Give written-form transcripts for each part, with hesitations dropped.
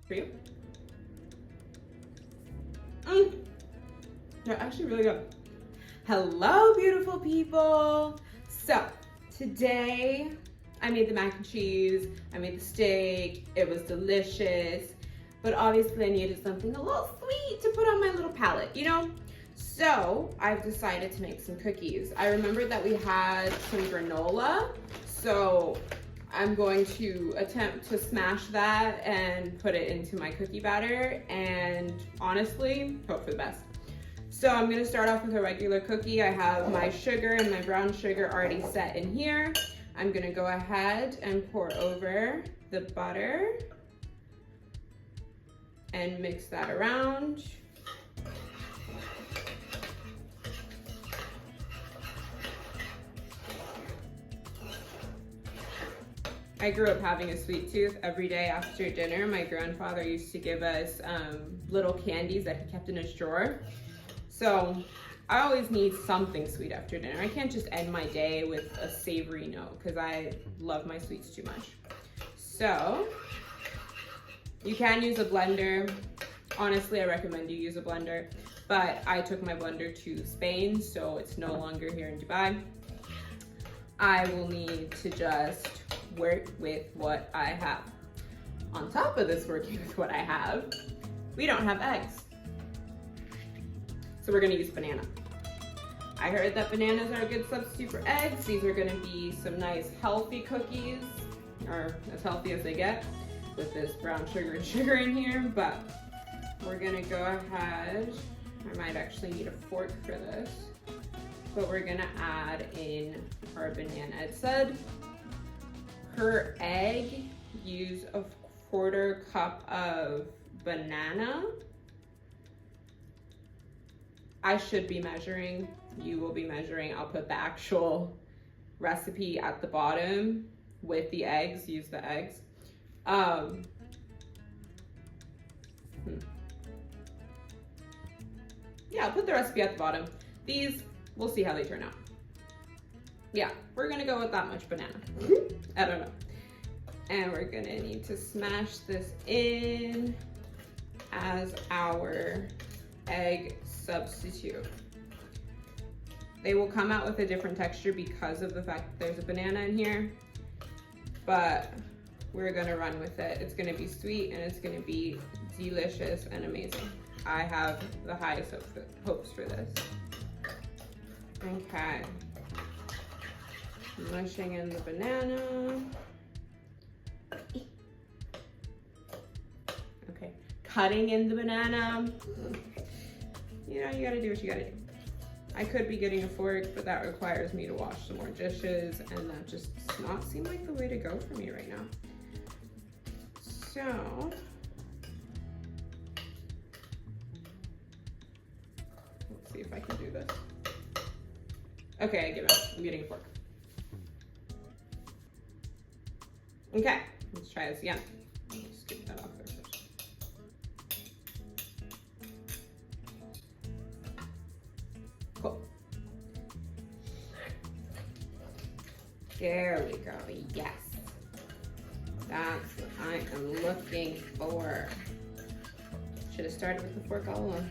For you? They're actually really good. Hello, beautiful people. So today I made the mac and cheese, I made the steak, it was delicious, but obviously I needed something a little sweet to put on my little palate, you know? So I've decided to make some cookies. I remembered that we had some granola, so I'm going to attempt to smash that and put it into my cookie batter, and honestly, hope for the best. So I'm gonna start off with a regular cookie. I have my sugar and my brown sugar already set in here. I'm gonna go ahead and pour over the butter and mix that around. I grew up having a sweet tooth. Every day after dinner, my grandfather used to give us little candies that he kept in his drawer. So I always need something sweet after dinner. I can't just end my day with a savory note because I love my sweets too much. So you can use a blender. Honestly, I recommend you use a blender, but I took my blender to Spain, so it's no longer here in Dubai. I will need to just work with what I have. On top of this working with what I have, we don't have eggs. So we're gonna use banana. I heard that bananas are a good substitute for eggs. These are gonna be some nice healthy cookies, or as healthy as they get, with this brown sugar and sugar in here, but we're gonna go ahead. I might actually need a fork for this, but we're gonna add in our banana. It said per egg, use a 1/4 cup of banana. I should be measuring, you will be measuring. I'll put the actual recipe at the bottom with the eggs, use the eggs. Yeah, I'll put the recipe at the bottom. These, we'll see how they turn out. Yeah, we're gonna go with that much banana. I don't know. And we're gonna need to smash this in as our egg substitute. They will come out with a different texture because of the fact that there's a banana in here, but we're gonna run with it. It's gonna be sweet and it's gonna be delicious and amazing. I have the highest hopes for this. Okay. Mushing in the banana. Okay, cutting in the banana. You know, you gotta do what you gotta do. I could be getting a fork, but that requires me to wash some more dishes, and that just does not seem like the way to go for me right now. So, let's see if I can do this. Okay, I give up. I'm getting a fork. Okay, let's try this again. Just get that off there first. Cool. There we go, yes. That's what I am looking for. Should have started with the fork all along.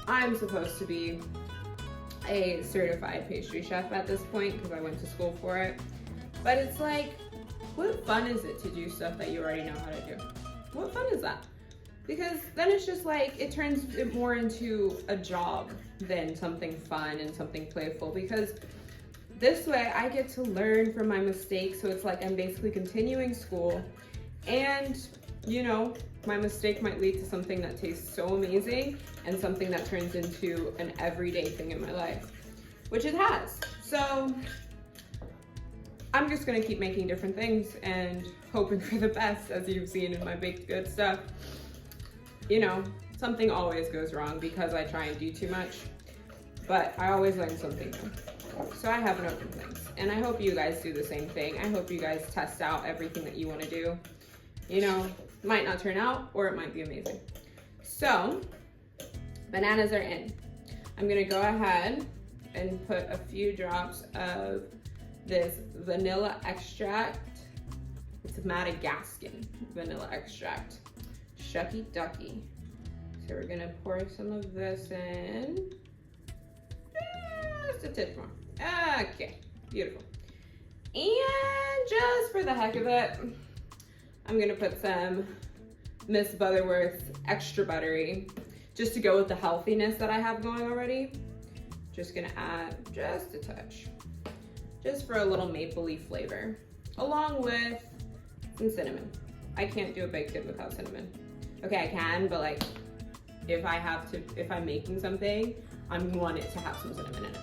I'm supposed to be a certified pastry chef at this point because I went to school for it. But it's like, what fun is it to do stuff that you already know how to do? What fun is that? Because then it's just like, it turns it more into a job than something fun and something playful, because this way I get to learn from my mistakes. So it's like I'm basically continuing school, and you know, my mistake might lead to something that tastes so amazing and something that turns into an everyday thing in my life, which it has. So I'm just gonna keep making different things and hoping for the best, as you've seen in my baked goods stuff. You know, something always goes wrong because I try and do too much, but I always learn something new. So I have no complaints. And I hope you guys do the same thing. I hope you guys test out everything that you want to do. You know, might not turn out or it might be amazing. So, bananas are in. I'm gonna go ahead and put a few drops of this vanilla extract. It's Madagascan vanilla extract. Shucky ducky. So we're gonna pour some of this in. Just a tip more. Okay, beautiful. And just for the heck of it, I'm gonna put some Miss Butterworth extra buttery, just to go with the healthiness that I have going already. Just gonna add just a touch, just for a little mapley flavor, along with some cinnamon. I can't do a baked good without cinnamon. Okay, I can, but like, if I'm making something, I want it to have some cinnamon in it.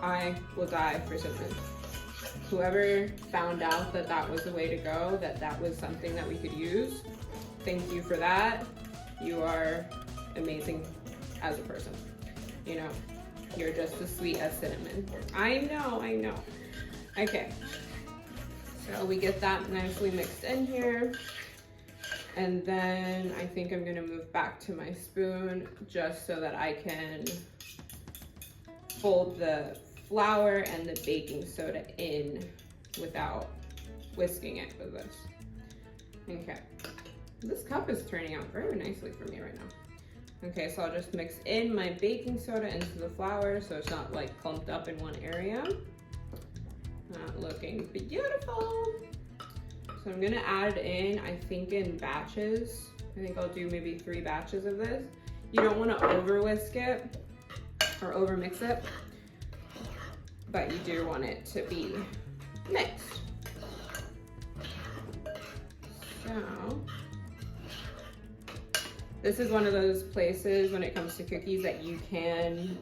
I will die for cinnamon. Whoever found out that that was the way to go, that was something that we could use, thank you for that. You are amazing as a person. You know, you're just as sweet as cinnamon. I know. Okay, so we get that nicely mixed in here. And then I think I'm gonna move back to my spoon just so that I can fold the flour and the baking soda in without whisking it with this. Okay, this cup is turning out very nicely for me right now. Okay, so I'll just mix in my baking soda into the flour so it's not like clumped up in one area. Looking beautiful. So I'm gonna add it in, I think in batches. I think I'll do maybe 3 batches of this. You don't wanna over whisk it or over mix it, but you do want it to be mixed. So, this is one of those places when it comes to cookies that you can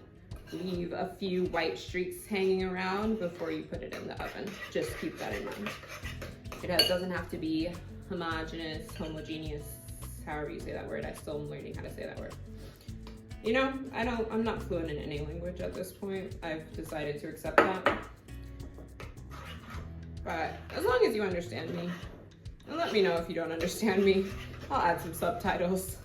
leave a few white streaks hanging around before you put it in the oven. Just keep that in mind. It doesn't have to be homogeneous, however you say that word. I still am learning how to say that word. You know, I'm not fluent in any language at this point. I've decided to accept that. But as long as you understand me, and let me know if you don't understand me, I'll add some subtitles.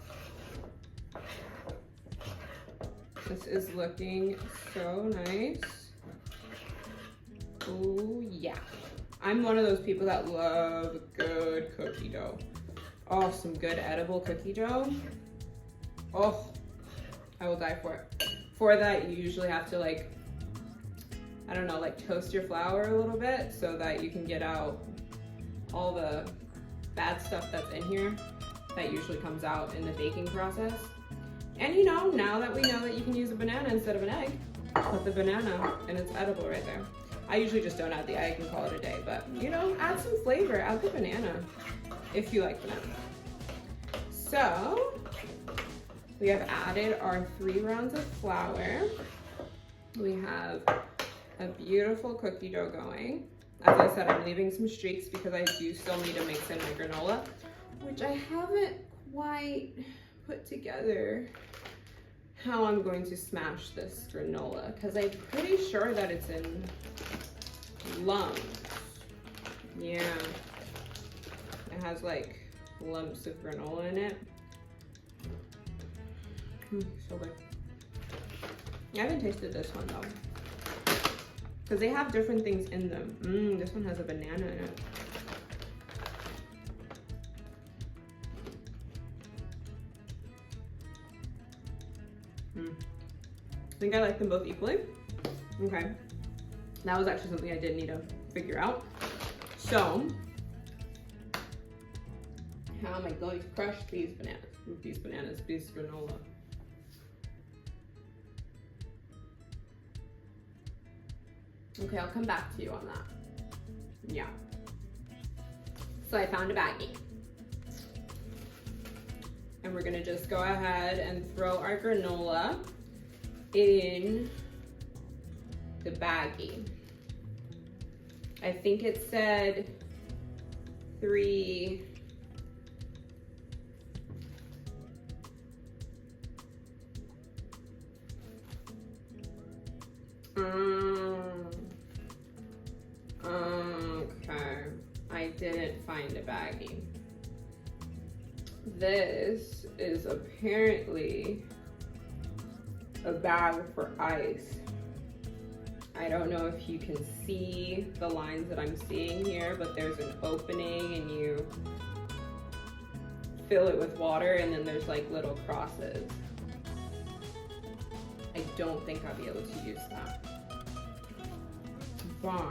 This is looking so nice. Oh yeah. I'm one of those people that love good cookie dough. Oh, some good edible cookie dough. Oh, I will die for it. For that, you usually have to like, I don't know, like toast your flour a little bit so that you can get out all the bad stuff that's in here that usually comes out in the baking process. And you know, now that we know that you can use a banana instead of an egg, put the banana and it's edible right there. I usually just don't add the egg and call it a day, but you know, add some flavor, add the banana if you like banana. So, we have added our 3 rounds of flour. We have a beautiful cookie dough going. As I said, I'm leaving some streaks because I do still need to mix in my granola, which I haven't quite put together how I'm going to smash this granola, because I'm pretty sure that it's in lumps. Yeah, it has like lumps of granola in it. So good. I haven't tasted this one though, because they have different things in them. This one has a banana in it. I think I like them both equally. Okay, that was actually something I did need to figure out. So, how am I going to crush these bananas, this granola? Okay, I'll come back to you on that. Yeah. So I found a baggie. And we're gonna just go ahead and throw our granola in the baggie. I think it said 3. baggie. This is apparently a bag for ice. I don't know if you can see the lines that I'm seeing here, but there's an opening and you fill it with water and then there's like little crosses. I don't think I'll be able to use that. Wow.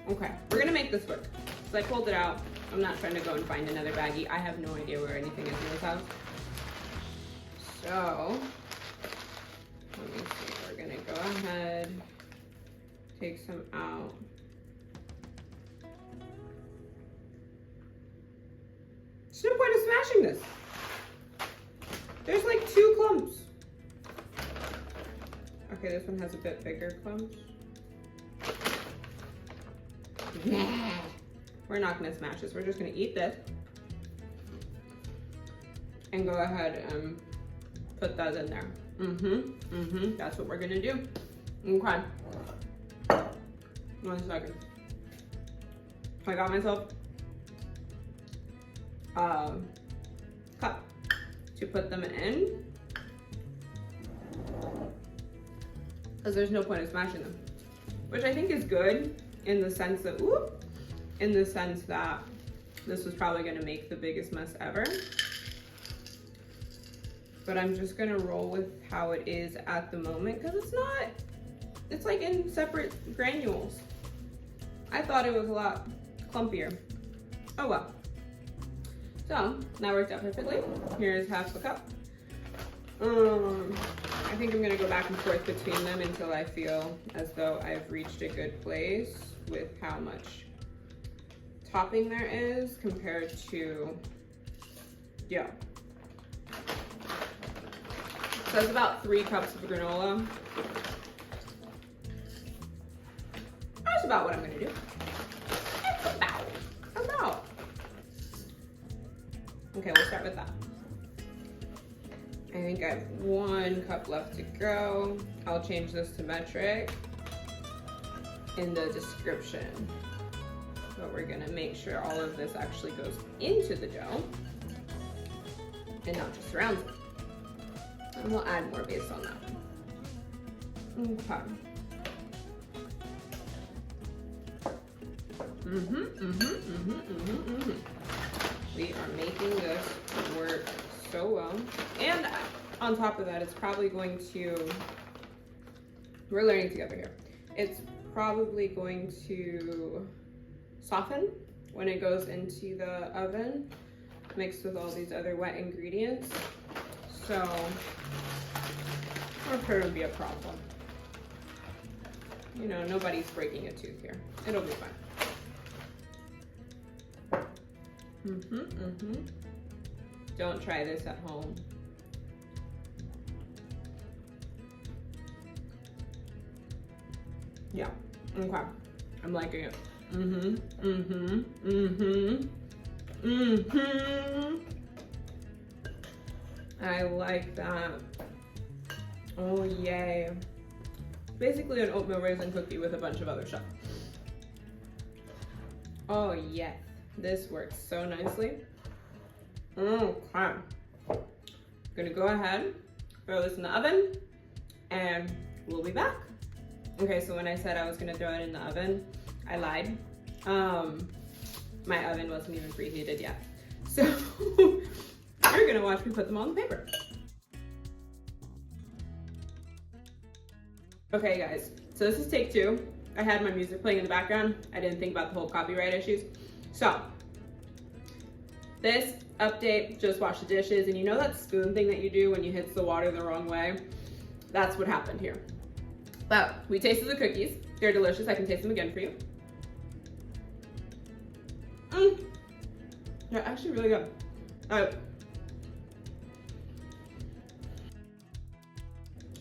Okay, we're gonna make this work. So I pulled it out. I'm not trying to go and find another baggie. I have no idea where anything is in this house. So, let me see, we're gonna go ahead, take some out. There's no point in smashing this. There's like 2 clumps. Okay, this one has a bit bigger clumps. Yeah. We're not gonna smash this. We're just gonna eat this and go ahead and put that in there. That's what we're gonna do. Okay. 1 second. I got myself a cup to put them in, because there's no point in smashing them, which I think is good in the sense that, this was probably gonna make the biggest mess ever. But I'm just gonna roll with how it is at the moment, because it's like in separate granules. I thought it was a lot clumpier. Oh well. So, that worked out perfectly. Here's half the cup. I think I'm gonna go back and forth between them until I feel as though I've reached a good place with how much topping there is compared to, yeah. So that's about 3 cups of granola. That's about what I'm gonna do. It's about. Okay, we'll start with that. I think I have 1 cup left to go. I'll change this to metric in the description. But we're gonna make sure all of this actually goes into the dough and not just surrounds it. And we'll add more based on that. Okay. We are making this work so well. And on top of that, it's probably going to, we're learning together here. It's probably going to soften when it goes into the oven, mixed with all these other wet ingredients. So, or could it be a problem? You know, nobody's breaking a tooth here. It'll be fine. Don't try this at home. Yeah, okay. I'm liking it. I like that. Oh, yay. Basically an oatmeal raisin cookie with a bunch of other stuff. Oh, yes. This works so nicely. Okay. I'm gonna go ahead, throw this in the oven, and we'll be back. Okay, so when I said I was gonna throw it in the oven, I lied. My oven wasn't even preheated yet. So you're gonna watch me put them on the paper. Okay guys, so this is take 2. I had my music playing in the background. I didn't think about the whole copyright issues. So, this update, just wash the dishes, and you know that spoon thing that you do when you hit the water the wrong way? That's what happened here. But we tasted the cookies. They're delicious. I can taste them again for you. They're actually really good.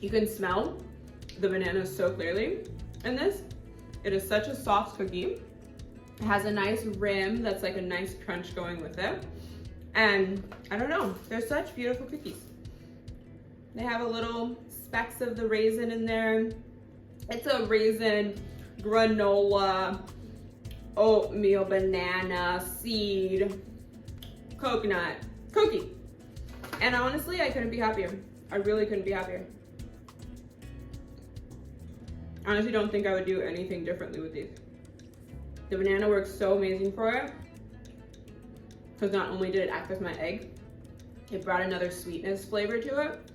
You can smell the banana so clearly in this. It is such a soft cookie. It has a nice rim that's like a nice crunch going with it. And I don't know, they're such beautiful cookies. They have a little specks of the raisin in there. It's a raisin granola oatmeal, banana, seed, coconut cookie. And honestly, I couldn't be happier. I really couldn't be happier. I honestly don't think I would do anything differently with these. The banana works so amazing for it, because not only did it act as my egg, it brought another sweetness flavor to it.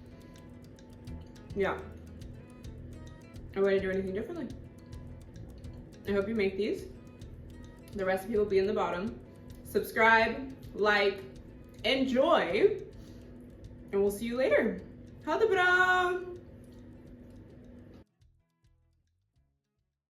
Yeah, I wouldn't do anything differently. I hope you make these. The recipe will be in the bottom. Subscribe, like, enjoy, and we'll see you later. Ha det bra!